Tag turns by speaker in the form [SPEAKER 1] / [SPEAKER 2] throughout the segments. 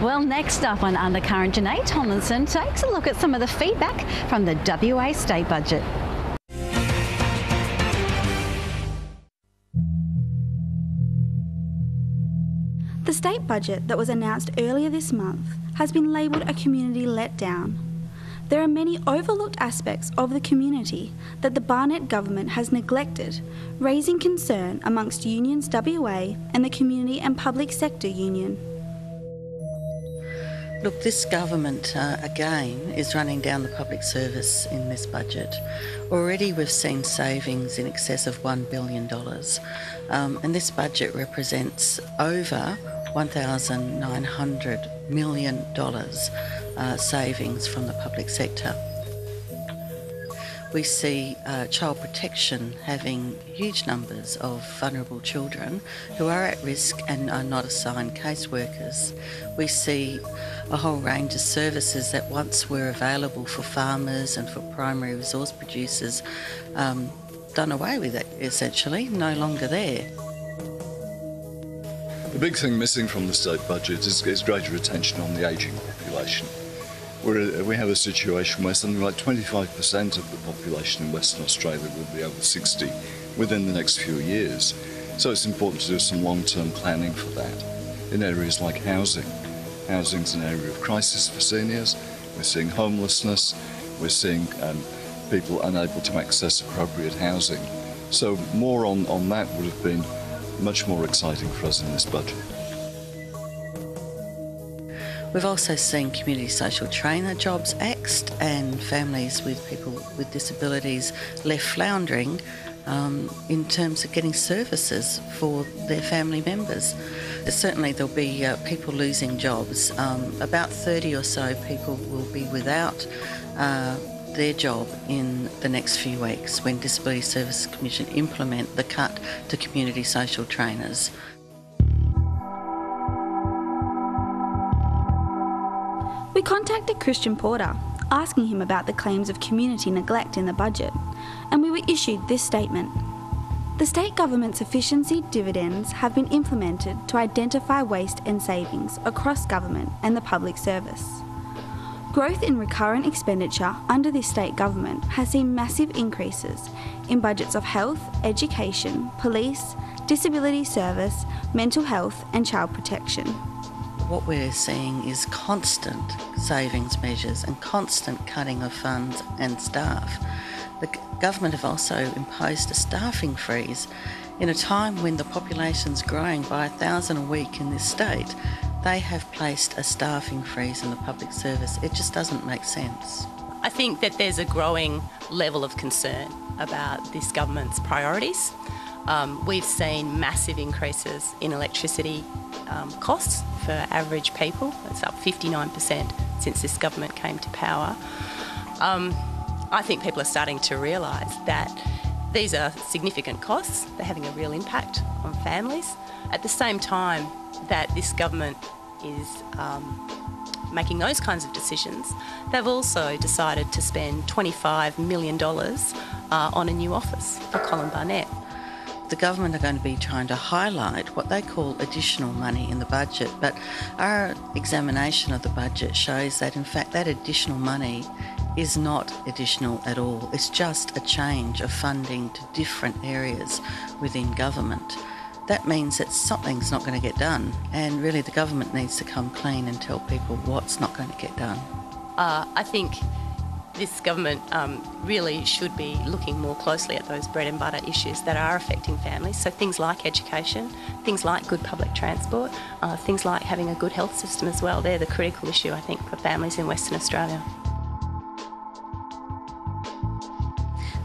[SPEAKER 1] Well, next up on Undercurrent, Jenai Tomlinson takes a look at some of the feedback from the WA state budget.
[SPEAKER 2] The state budget that was announced earlier this month has been labelled a community letdown. There are many overlooked aspects of the community that the Barnett government has neglected, raising concern amongst Unions WA and the Community and Public Sector Union.
[SPEAKER 3] Look, this government, again, is running down the public service in this budget. Already we've seen savings in excess of $1 billion, and this budget represents over $1,900 million savings from the public sector. We see child protection having huge numbers of vulnerable children who are at risk and are not assigned caseworkers. We see a whole range of services that once were available for farmers and for primary resource producers done away with, it essentially, no longer there.
[SPEAKER 4] The big thing missing from the state budget is greater attention on the ageing population. We have a situation where something like 25% of the population in Western Australia will be over 60 within the next few years. So it's important to do some long-term planning for that. In areas like housing. Housing is an area of crisis for seniors. We're seeing homelessness. We're seeing people unable to access appropriate housing. So more on that would have been much more exciting for us in this budget.
[SPEAKER 3] We've also seen community social trainer jobs axed and families with people with disabilities left floundering in terms of getting services for their family members. Certainly there'll be people losing jobs. About 30 or so people will be without their job in the next few weeks when Disability Services Commission implement the cut to community social trainers.
[SPEAKER 2] We contacted Christian Porter, asking him about the claims of community neglect in the budget, and we were issued this statement. The state government's efficiency dividends have been implemented to identify waste and savings across government and the public service. Growth in recurrent expenditure under this state government has seen massive increases in budgets of health, education, police, disability service, mental health and child protection.
[SPEAKER 3] What we're seeing is constant savings measures and constant cutting of funds and staff. The government have also imposed a staffing freeze in a time when the population's growing by 1,000 a week in this state. They have placed a staffing freeze in the public service. It just doesn't make sense.
[SPEAKER 5] I think that there's a growing level of concern about this government's priorities. We've seen massive increases in electricity costs for average people. It's up 59% since this government came to power. I think people are starting to realise that these are significant costs. They're having a real impact on families. At the same time that this government is making those kinds of decisions, they've also decided to spend $25 million on a new office for Colin Barnett.
[SPEAKER 3] The government are going to be trying to highlight what they call additional money in the budget, but our examination of the budget shows that in fact that additional money is not additional at all. It's just a change of funding to different areas within government. That means that something's not going to get done, and really the government needs to come clean and tell people what's not going to get done.
[SPEAKER 5] I think this government really should be looking more closely at those bread and butter issues that are affecting families. So things like education, things like good public transport, things like having a good health system as well. They're the critical issue, I think, for families in Western Australia.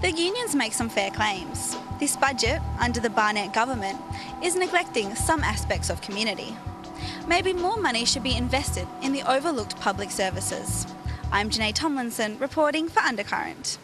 [SPEAKER 2] The unions make some fair claims. This budget, under the Barnett government, is neglecting some aspects of community. Maybe more money should be invested in the overlooked public services. I'm Jenai Tomlinson, reporting for Undercurrent.